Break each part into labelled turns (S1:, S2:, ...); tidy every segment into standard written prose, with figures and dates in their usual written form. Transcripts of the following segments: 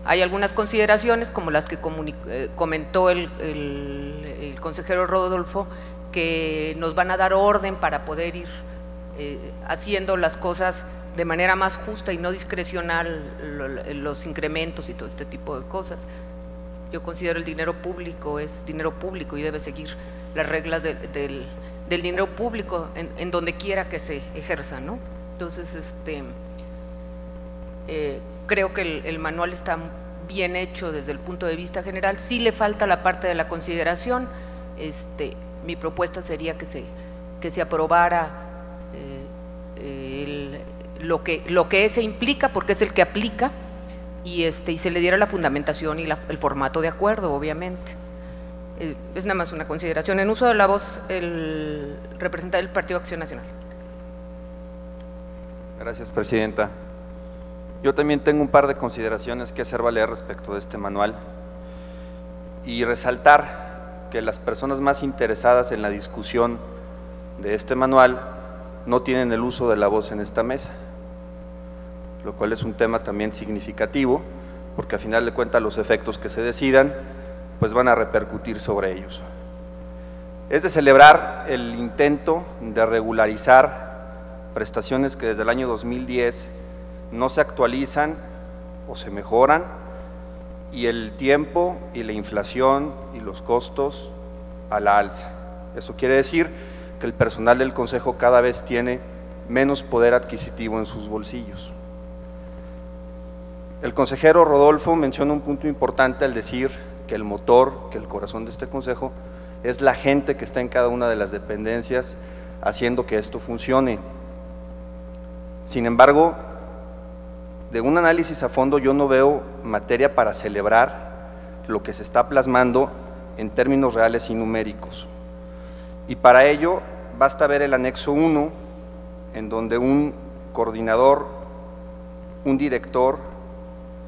S1: Hay algunas consideraciones, como las que comentó el consejero Rodolfo, que nos van a dar orden para poder ir haciendo las cosas de manera más justa y no discrecional, los incrementos y todo este tipo de cosas. Yo considero el dinero público es dinero público y debe seguir las reglas del dinero público en donde quiera que se ejerza, ¿no? Entonces, creo que el manual está bien hecho desde el punto de vista general. Sí le falta la parte de la consideración. Mi propuesta sería que se aprobara lo que ese implica, porque es el que aplica, y se le diera la fundamentación y el formato de acuerdo, obviamente. Es nada más una consideración. En uso de la voz, el representante del Partido Acción Nacional.
S2: Gracias, presidenta. Yo también tengo un par de consideraciones que hacer valer respecto de este manual y resaltar que las personas más interesadas en la discusión de este manual no tienen el uso de la voz en esta mesa, lo cual es un tema también significativo, porque a final de cuentas los efectos que se decidan pues van a repercutir sobre ellos. Es de celebrar el intento de regularizar prestaciones que desde el año 2010 no se actualizan o se mejoran, y el tiempo y la inflación y los costos a la alza. Eso quiere decir que el personal del Consejo cada vez tiene menos poder adquisitivo en sus bolsillos. El consejero Rodolfo menciona un punto importante al decir que el motor, que el corazón de este Consejo es la gente que está en cada una de las dependencias haciendo que esto funcione. Sin embargo, de un análisis a fondo yo no veo materia para celebrar lo que se está plasmando en términos reales y numéricos. Y para ello basta ver el anexo 1, en donde un coordinador, un director,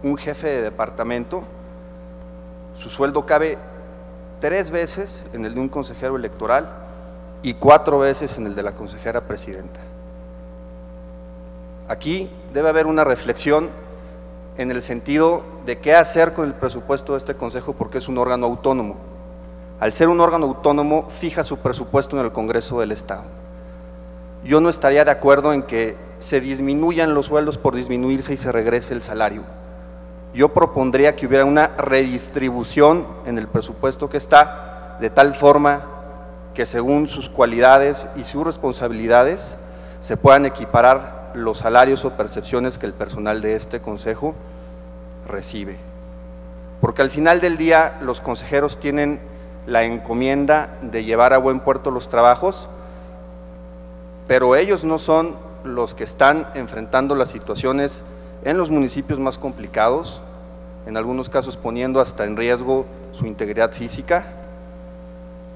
S2: un jefe de departamento, su sueldo cabe 3 veces en el de un consejero electoral y 4 veces en el de la consejera presidenta. Aquí debe haber una reflexión en el sentido de qué hacer con el presupuesto de este Consejo, porque es un órgano autónomo. Al ser un órgano autónomo, fija su presupuesto en el Congreso del Estado. Yo no estaría de acuerdo en que se disminuyan los sueldos por disminuirse y se regrese el salario. Yo propondría que hubiera una redistribución en el presupuesto que está, de tal forma que según sus cualidades y sus responsabilidades se puedan equiparar los salarios o percepciones que el personal de este Consejo recibe. Porque al final del día los consejeros tienen la encomienda de llevar a buen puerto los trabajos, pero ellos no son los que están enfrentando las situaciones en los municipios más complicados, en algunos casos poniendo hasta en riesgo su integridad física.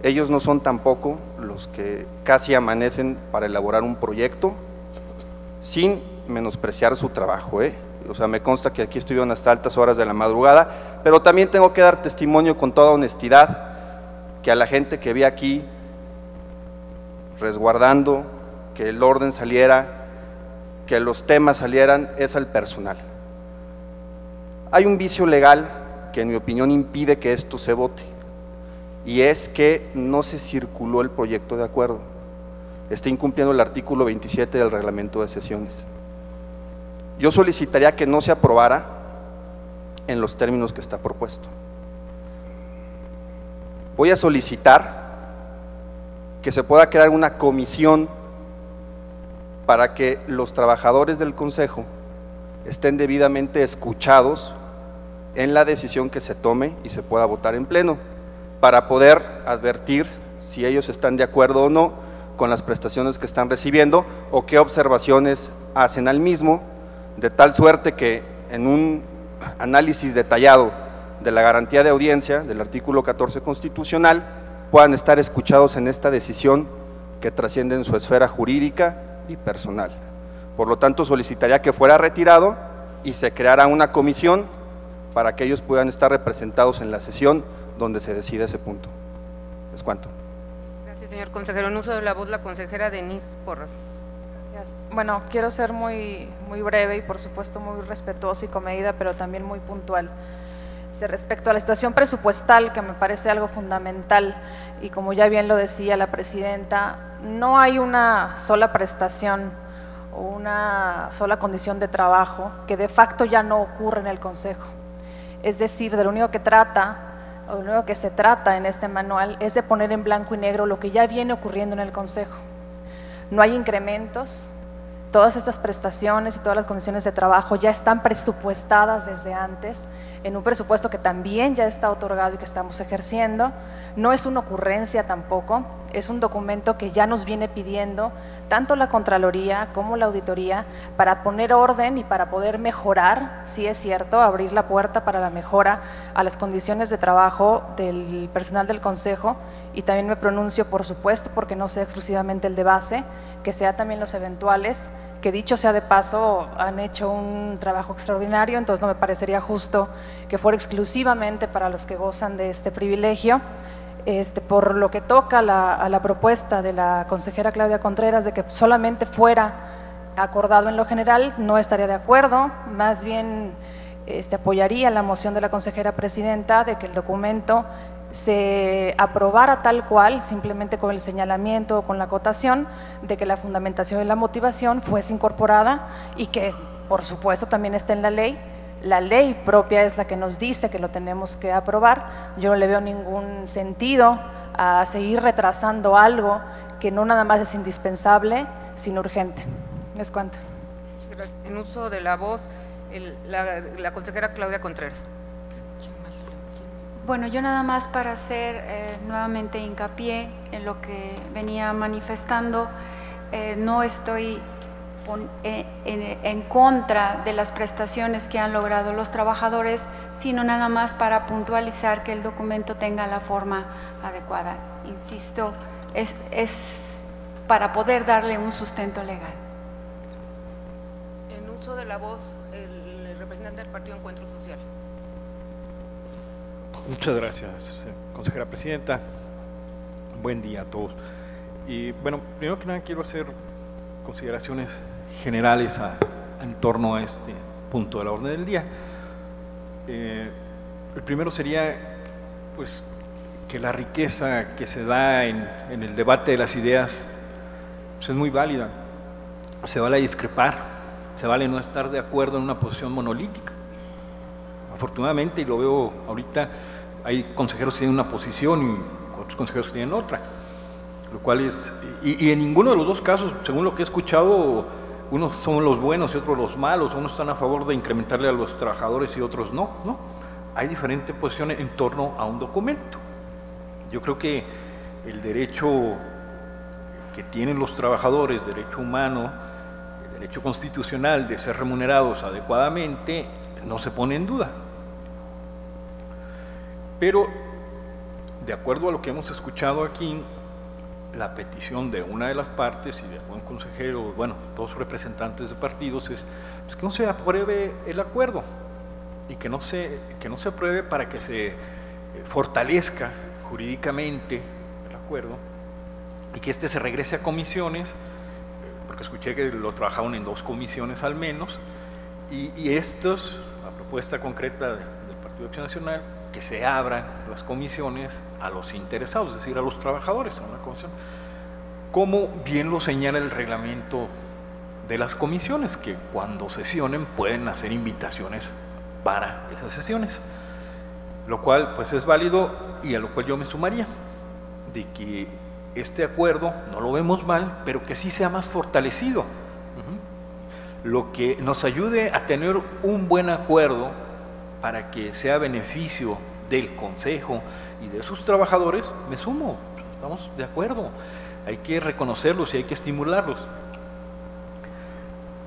S2: Ellos no son tampoco los que casi amanecen para elaborar un proyecto, sin menospreciar su trabajo, O sea, me consta que aquí estuvieron hasta altas horas de la madrugada, pero también tengo que dar testimonio con toda honestidad que a la gente que vi aquí resguardando que el orden saliera, que los temas salieran, es al personal. Hay un vicio legal que en mi opinión impide que esto se vote, y es que no se circuló el proyecto de acuerdo. Está incumpliendo el artículo 27 del reglamento de sesiones. Yo solicitaría que no se aprobara en los términos que está propuesto. Voy a solicitar que se pueda crear una comisión para que los trabajadores del Consejo estén debidamente escuchados en la decisión que se tome y se pueda votar en pleno, para poder advertir si ellos están de acuerdo o no con las prestaciones que están recibiendo o qué observaciones hacen al mismo, de tal suerte que en un análisis detallado de la garantía de audiencia del artículo 14 constitucional puedan estar escuchados en esta decisión que trasciende en su esfera jurídica y personal. Por lo tanto, solicitaría que fuera retirado y se creara una comisión para que ellos puedan estar representados en la sesión donde se decida ese punto. Es cuanto.
S1: Gracias, señor consejero. En uso de la voz, la consejera Denise Porras.
S3: Gracias. Bueno, quiero ser muy breve y por supuesto muy respetuosa y comedida, pero también muy puntual. Respecto a la situación presupuestal, que me parece algo fundamental, y como ya bien lo decía la presidenta, no hay una sola prestación o una sola condición de trabajo que de facto ya no ocurre en el Consejo. Es decir, de lo único que se trata en este manual es de poner en blanco y negro lo que ya viene ocurriendo en el Consejo. No hay incrementos, todas estas prestaciones y todas las condiciones de trabajo ya están presupuestadas desde antes, en un presupuesto que también ya está otorgado y que estamos ejerciendo. No es una ocurrencia tampoco, es un documento que ya nos viene pidiendo tanto la Contraloría como la Auditoría para poner orden y para poder mejorar, sí es cierto, abrir la puerta para la mejora a las condiciones de trabajo del personal del Consejo, y también me pronuncio, por supuesto, porque no sea exclusivamente el de base, que sea también los eventuales, que dicho sea de paso han hecho un trabajo extraordinario, entonces no me parecería justo que fuera exclusivamente para los que gozan de este privilegio. Por lo que toca a la propuesta de la consejera Claudia Contreras de que solamente fuera acordado en lo general, no estaría de acuerdo, más bien apoyaría la moción de la consejera presidenta de que el documento se aprobara tal cual, simplemente con el señalamiento o con la acotación de que la fundamentación y la motivación fuese incorporada y que por supuesto también está en la ley. La ley propia es la que nos dice que lo tenemos que aprobar. Yo no le veo ningún sentido a seguir retrasando algo que no nada más es indispensable, sino urgente. Es cuanto.
S1: En uso de la voz, la consejera Claudia Contreras.
S4: Bueno, yo nada más para hacer nuevamente hincapié en lo que venía manifestando, no estoy en contra de las prestaciones que han logrado los trabajadores, sino nada más para puntualizar que el documento tenga la forma adecuada. Insisto, es para poder darle un sustento legal.
S1: En uso de la voz, el representante del Partido Encuentro Social.
S5: Muchas gracias, consejera presidenta. Buen día a todos. Y bueno, primero que nada quiero hacer consideraciones generales en torno a este punto de la orden del día. El primero sería, pues, que la riqueza que se da en el debate de las ideas pues, es muy válida. Se vale discrepar, se vale no estar de acuerdo en una posición monolítica. Afortunadamente, y lo veo ahorita, hay consejeros que tienen una posición y otros consejeros que tienen otra, lo cual es, y en ninguno de los dos casos, según lo que he escuchado, unos son los buenos y otros los malos, unos están a favor de incrementarle a los trabajadores y otros no, ¿no? Hay diferentes posiciones en torno a un documento. Yo creo que el derecho que tienen los trabajadores, derecho humano, el derecho constitucional de ser remunerados adecuadamente, no se pone en duda. Pero, de acuerdo a lo que hemos escuchado aquí, la petición de una de las partes y de algún consejero, bueno, todos representantes de partidos, es pues, que no se apruebe el acuerdo y que no se apruebe para que se fortalezca jurídicamente el acuerdo y que se regrese a comisiones, porque escuché que lo trabajaron en 2 comisiones al menos, y estos, la propuesta concreta del Partido Acción Nacional, que se abran las comisiones a los interesados, es decir, a los trabajadores, a una comisión, como bien lo señala el reglamento de las comisiones, que cuando sesionen pueden hacer invitaciones para esas sesiones, lo cual pues es válido y a lo cual yo me sumaría, de que este acuerdo no lo vemos mal, pero que sí sea más fortalecido, lo que nos ayude a tener un buen acuerdo para que sea beneficio del Consejo y de sus trabajadores. Me sumo, estamos de acuerdo, hay que reconocerlos y hay que estimularlos.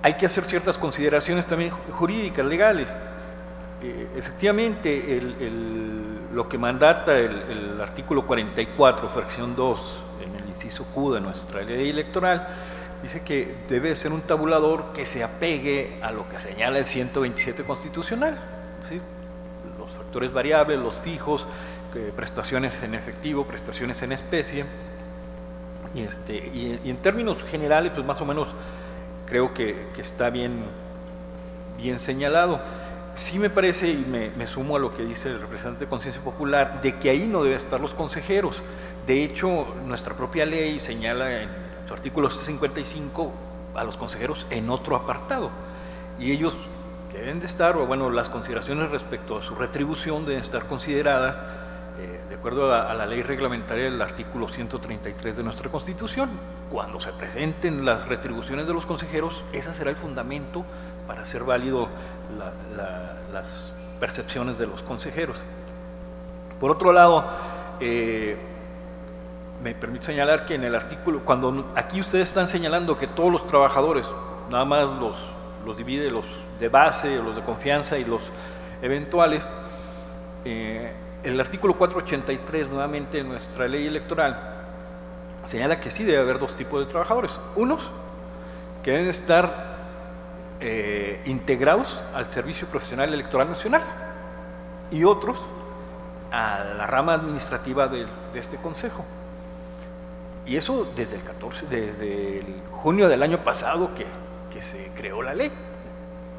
S5: Hay que hacer ciertas consideraciones también jurídicas, legales. Efectivamente, lo que mandata el artículo 44, fracción 2, en el inciso Q de nuestra ley electoral, dice que debe ser un tabulador que se apegue a lo que señala el 127 constitucional, ¿sí? Los factores variables, los fijos, prestaciones en efectivo, prestaciones en especie, y en términos generales, pues más o menos creo que está bien señalado. Sí me parece, y me sumo a lo que dice el representante de Conciencia Popular, de que ahí no deben estar los consejeros. De hecho, nuestra propia ley señala en su artículo 55 a los consejeros en otro apartado, y ellos deben de estar, o bueno, las consideraciones respecto a su retribución deben estar consideradas de acuerdo a la ley reglamentaria del artículo 133 de nuestra Constitución. Cuando se presenten las retribuciones de los consejeros, ese será el fundamento para hacer válido las percepciones de los consejeros. Por otro lado, me permite señalar que en el artículo, cuando aquí ustedes están señalando que todos los trabajadores, nada más los divide, los de base, los de confianza y los eventuales, el artículo 483 nuevamente de nuestra ley electoral señala que sí debe haber dos tipos de trabajadores. Unos que deben estar integrados al Servicio Profesional Electoral Nacional y otros a la rama administrativa de este consejo. Y eso desde el junio del año pasado que se creó la ley.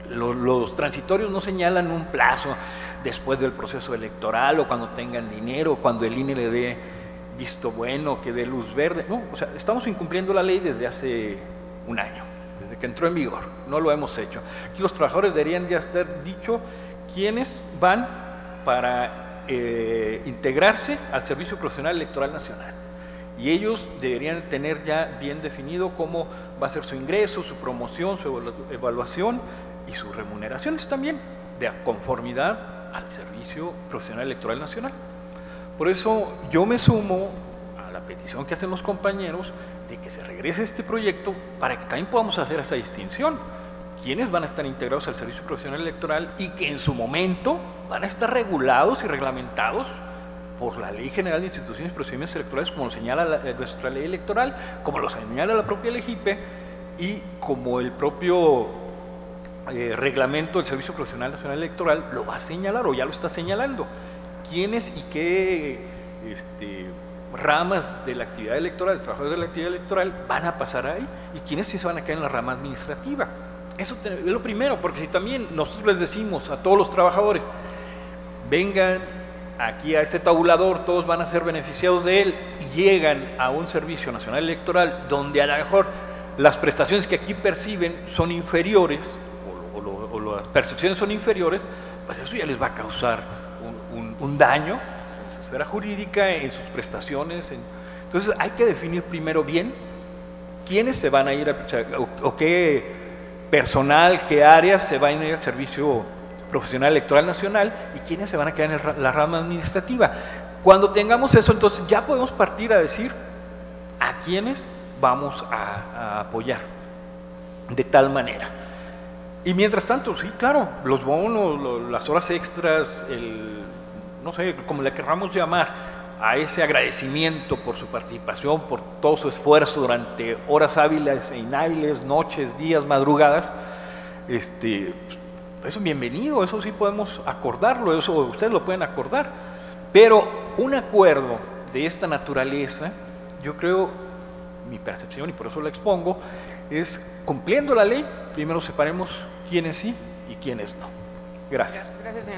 S5: Los transitorios no señalan un plazo después del proceso electoral o cuando tengan dinero, cuando el INE le dé visto bueno, que dé luz verde. No, o sea, estamos incumpliendo la ley desde hace un año, desde que entró en vigor. No lo hemos hecho. Aquí los trabajadores deberían ya estar dicho quiénes van para integrarse al Servicio Profesional Electoral Nacional. Y ellos deberían tener ya bien definido cómo va a ser su ingreso, su promoción, su evaluación y sus remuneraciones también, de conformidad al Servicio Profesional Electoral Nacional. Por eso yo me sumo a la petición que hacen los compañeros de que se regrese este proyecto para que también podamos hacer esa distinción. ¿Quiénes van a estar integrados al Servicio Profesional Electoral y que en su momento van a estar regulados y reglamentados por la Ley General de Instituciones y Procedimientos Electorales, como lo señala nuestra ley electoral, como lo señala la propia LEGIPE y como el propio reglamento del Servicio Profesional Nacional Electoral lo va a señalar o ya lo está señalando? ¿Quiénes y qué ramas de la actividad electoral, trabajadores de la actividad electoral van a pasar ahí y quiénes sí se van a quedar en la rama administrativa? Eso es lo primero, porque si también nosotros les decimos a todos los trabajadores, vengan aquí a este tabulador, todos van a ser beneficiados de él, y llegan a un Servicio Nacional Electoral donde a lo mejor las prestaciones que aquí perciben son inferiores o las percepciones son inferiores, pues eso ya les va a causar un daño en su esfera jurídica, en sus prestaciones. Entonces hay que definir primero bien quiénes se van a ir o qué personal, qué áreas se van a ir al Servicio Profesional Electoral Nacional y quiénes se van a quedar en la rama administrativa. Cuando tengamos eso, entonces ya podemos partir a decir a quiénes vamos a apoyar de tal manera. Y mientras tanto, sí, claro, los bonos, las horas extras, no sé, como le querramos llamar, a ese agradecimiento por su participación, por todo su esfuerzo durante horas hábiles e inhábiles, noches, días, madrugadas, eso bienvenido, eso sí podemos acordarlo, eso ustedes lo pueden acordar, pero un acuerdo de esta naturaleza, yo creo, mi percepción, y por eso la expongo, es cumpliendo la ley, primero separemos quiénes sí y quiénes no. Gracias.
S1: Gracias, señor.